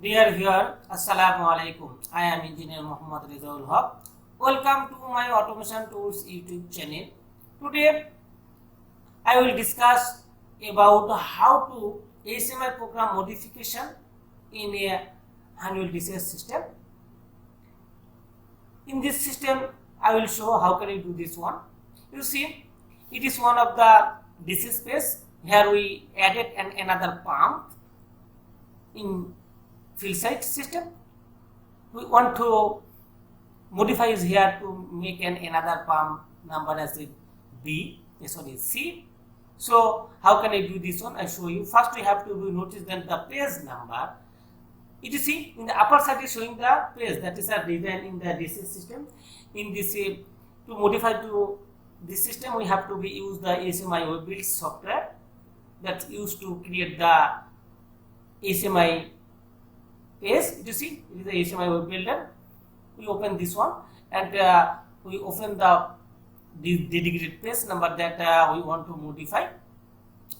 Dear viewer, Assalamu Alaikum. I am Engineer Muhammad Rizaul Haq. Welcome to my Automation Tools YouTube channel. Today, I will discuss about how to HMI program modification in a Honeywell DCS system. In this system, I will show how can you do this one. You see, it is one of the DC space. Here we added another pump in field site system. We want to modify is here to make another pump number as a B. This one is C. So how can I do this one? I show you. First we have to notice then the page number. You see in the upper side is showing the page, that is a design in the DC system. In this to modify to this system, we have to use the HMI web build software that's used to create the HMI page. You see, it is the HMI web builder. We open this one and we open the dedicated page number that we want to modify.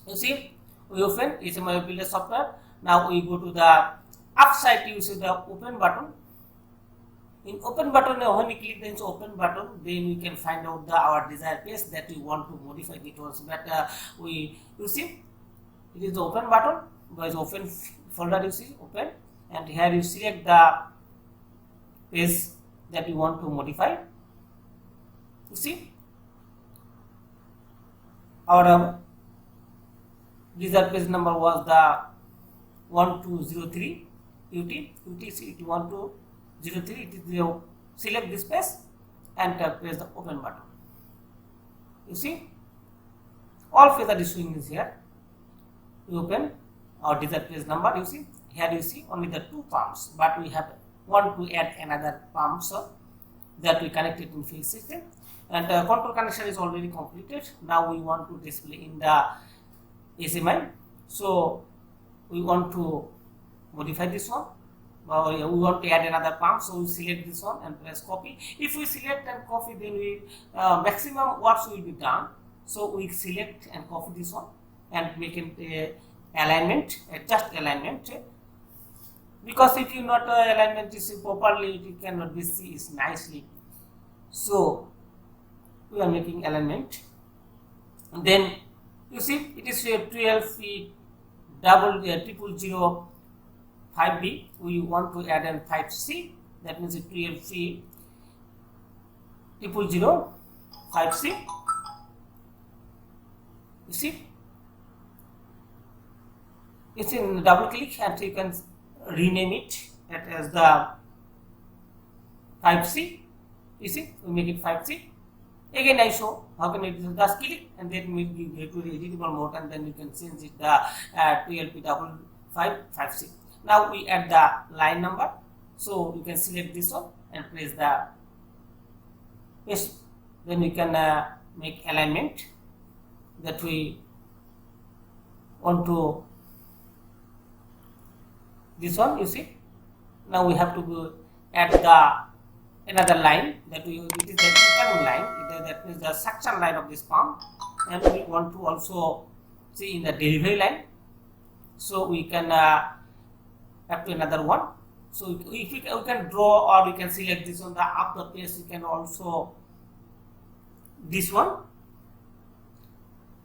You see, we open HMI web builder software. Now we go to the upside. You see the open button. In open button, when we click the open button, then we can find out our desired page that we want to modify. It was but you see, it is the open button. Guys, open folder, you see open, and here you select the page that you want to modify. You see, our desired page number was the 1203 UTC 1203. It is the select this page and press the open button. You see, all page are showing is here. We open our desired page number. You see, here you see only the two pumps, but we want to add another pump, so that we connected in field system, and control connection is already completed. Now we want to display in the HMI, so we want to modify this one. We want to add another pump, so we select this one and press copy. If we select and copy, then we maximum works will be done. So we select and copy this one and make it alignment, just alignment. Because if you not alignment is properly, it cannot be seen nicely. So we are making alignment. And then you see it is 12 feet double 0005B. We want to add an 5C. That means 12 feet 0005C. You see, it's in double click and you can rename it as the 5C. You see, we make it 5C. Again, I show how can it just click and then we go to the editable mode and then you can change it the 12P5C. Now we add the line number, so you can select this one and press the paste. Then we can make alignment that we want to. This one, you see. Now we have to add the another line that it is the incoming line. That means the suction line of this pump, and we want to also see in the delivery line. So we can have to another one. So if we can draw, or we can select this on the up the page. You can also this one.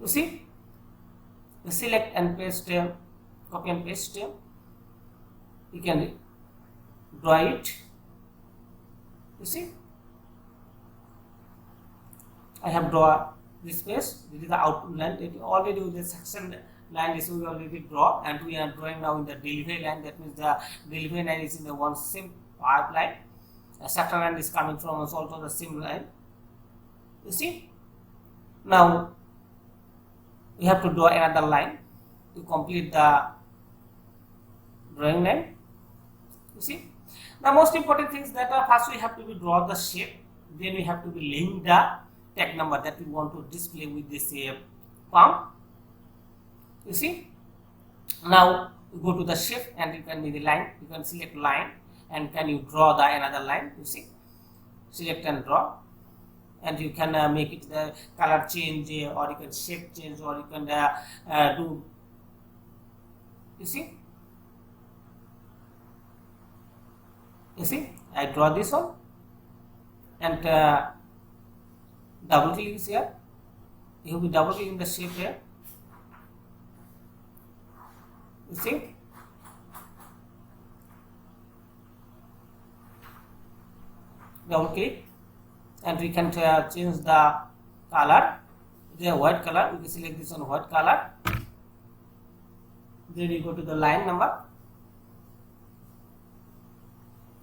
You see, you select and paste, copy and paste. You can draw it. You see, I have drawn this page. This is the output line. It already with the section line is we already draw, and we are drawing now in the delivery line. That means the delivery line is in the one same pipeline. The section line is coming from us also the same line. You see, now we have to draw another line to complete the drawing line. You see, the most important things that first we have to draw the shape, then we have to link the tag number that we want to display with this pump. You see, now you go to the shape and you can be the line. You can select line and can you draw the another line. You see, select and draw, and you can make it the color change, or you can shape change, or you can do. You see, You see, I draw this one and double click is here. You will be double clicking the shape here. You see, double click, and we can change the color. The white color, we can select this one white color. Then you go to the line number.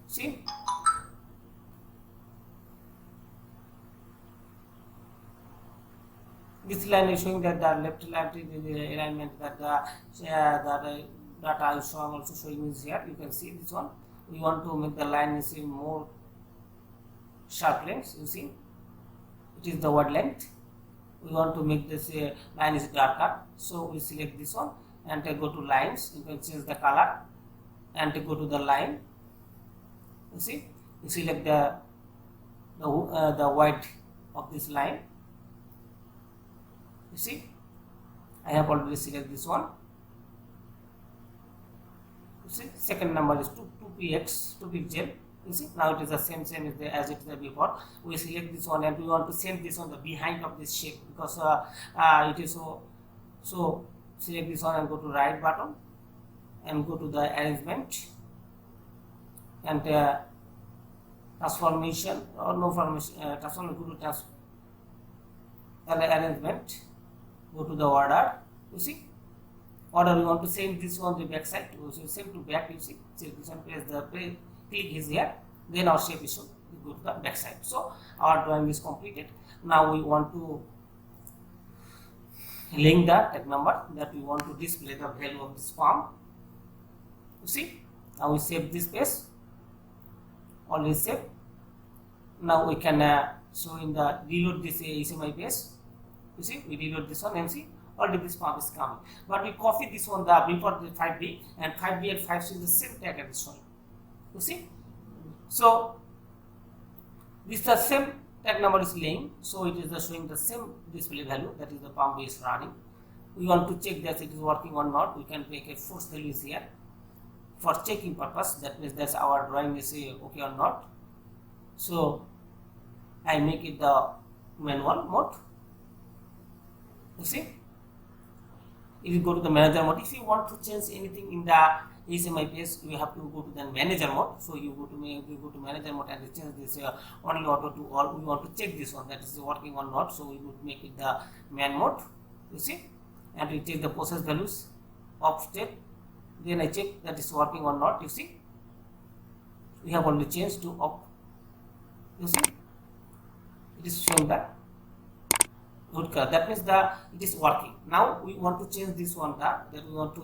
See, this line is showing that the left alignment, that the data is showing, also showing is here. You can see this one. We want to make the line is more sharp length. You see, it is the word length. We want to make this line is darker, so we select this one and go to lines. You can change the color and go to the line. You see, you select the white of this line. You see, I have already selected this one. You see, second number is 2 pixel. You see, now it is the same as it is before. We select this one and we want to send this on the behind of this shape, because it is so select this one and go to right button and go to the arrangement and transformation or no formation, transformation, go to arrangement, go to the order. You see, order, we want to send this one to the back side, so send to back. You see, select this one, press the click is here, then our shape is shown. We go to the back side. So our drawing is completed. Now we want to link the tag number that we want to display the value of this form. You see, now we save this page, always save. Now we can show in the reload this HMI page. You see, we reload this one and see already this form is coming, but we copy this one the before the 5B, and 5B and 5C is the same tag as showing. You see, so this the same tag number is laying, so it is showing the same display value, that is the pump is running. We want to check that it is working or not. We can make a force value here for checking purpose. That means that our drawing is okay or not. So I make it the manual mode. You see, if you go to the manager mode, if you want to change anything in the HMI page, you have to go to the manager mode. So you go to manager mode and change this only auto to all. We want to check this one, that is working or not. So we would make it the man mode. You see, and we take the process values of state. Then I check that is working or not. You see, we have only changed to up. You see, it is showing that good color. That means it is working. Now we want to change this one, that we want to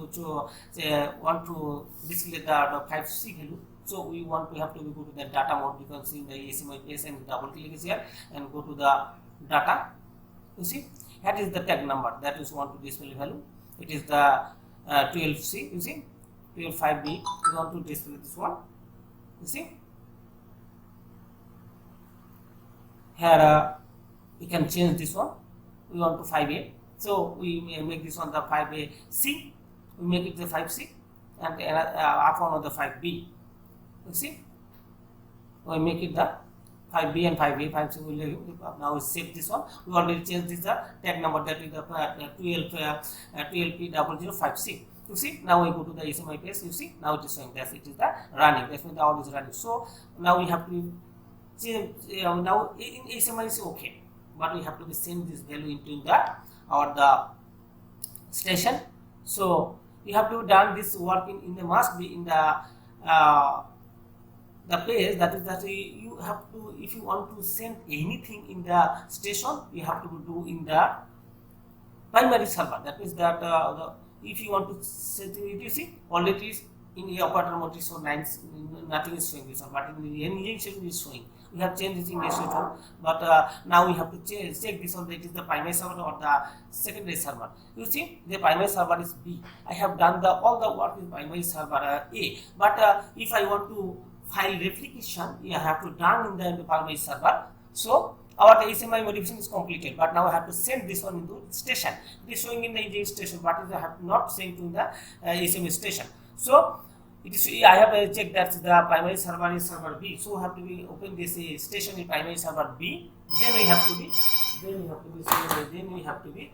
display the 5C value. So we have to go to the data mode. You can see in the HMI page and double click is here and go to the data. You see, that is the tag number that is want to display value. It is the 12C. You see, 12.5B. We want to display this one. You see, here we can change this one. We want to 5A, so we make this one the 5AC. We make it the 5C and up on the 5B. You see, we make it the 5B and 5A. 5C will now save this one. We already changed this tag number, that is the 12P005C. You see, now we go to the HMI page. You see, now it is showing that it is the running. That means the all is running. So now we have to change. Now in HMI is okay, but we have to send this value into the station. So you have to done this work in the must be in the page, that is that you have to, if you want to send anything in the station, you have to do in the primary server. That means that if you want to send it, you see, already is in the operator mode is so nice, nothing is showing this one, but in the engine schedule is showing. We have changed this in the schedule, but now we have to check this one, that is the primary server or the secondary server. You see, the primary server is B. I have done all the work in primary server A, but if I want to file replication, you have to done in the primary server. So our HMI modification is completed, but now I have to send this one into station. It is showing in the engine station, but I have not sent to the HMI station. So it is I have checked that the primary server is server B, so have to be open this station in primary server B. Then we have to be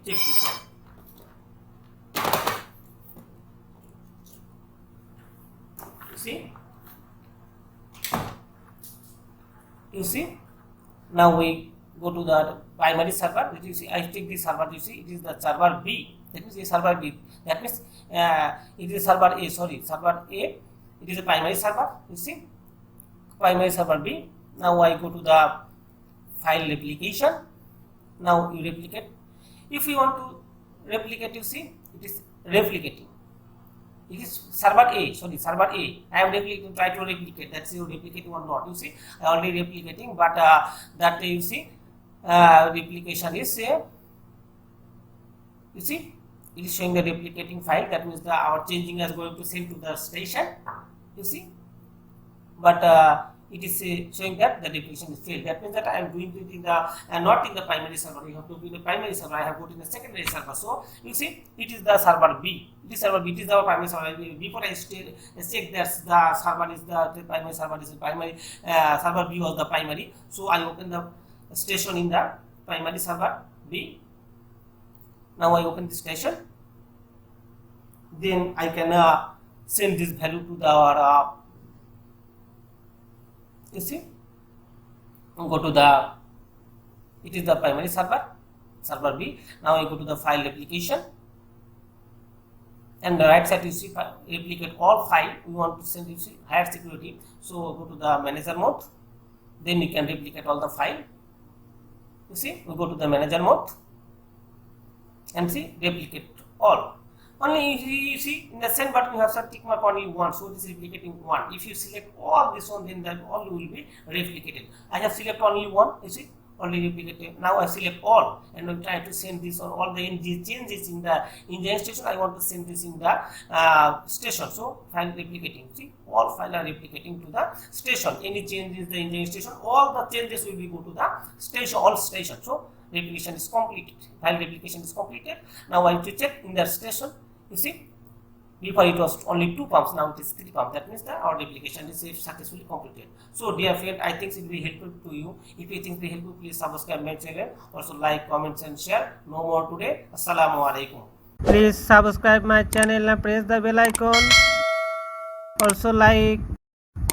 check this one. You see, now we go to the primary server. You see, I take this server. You see, it is the server B. That means a server B. That means it is server A. Sorry, server A. It is a primary server. You see, primary server B. Now I go to the file replication. Now you replicate. If you want to replicate, you see, it is replicating. It is server A. Sorry, server A. I am replicating. Try to replicate. That's you replicating or not. You see, I already replicating, but that you see, replication is you see, it is showing the replicating file. That means the our changing is going to send to the station. You see, but it is showing that the replication is failed. That means that I am doing it in the not in the primary server. You have to be in the primary server. I have got in the secondary server. So you see, it is the server B. It is server B. It is our primary server. Before I check that the server is the primary server is the primary server B was the primary. So I open the station in the primary server B. Now I open the station. Then I can send this value to the you see, go to the, it is the primary server, server B. Now I go to the file replication, and the right side you see replicate all file. We want to send, you see, higher security. So go to the manager mode. Then you can replicate all the file. You see, we go to the manager mode and see replicate all. Only if you see in the send button you have some tick mark only one, so this is replicating one. If you select all this one, then that all will be replicated. I have select only one, you see, only replicated. Now I select all and I'm trying to send this on all the changes in the engine station. I want to send this in the station. So file replicating. See, all file are replicating to the station. Any changes in the engine station, all the changes will be go to the station, all station. So replication is completed. File replication is completed. Now I have to check in the station. You see, before it was only 2 pumps, now it is 3 pumps. That means that our replication is successfully completed. So dear friend, I think it will be helpful to you. If you think it will be helpful, please subscribe my channel. Also like, comments and share. No more today. AssaIamu Alaikum. Please subscribe my channel and press the bell icon. Also like,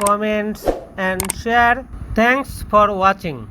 comments and share. Thanks for watching.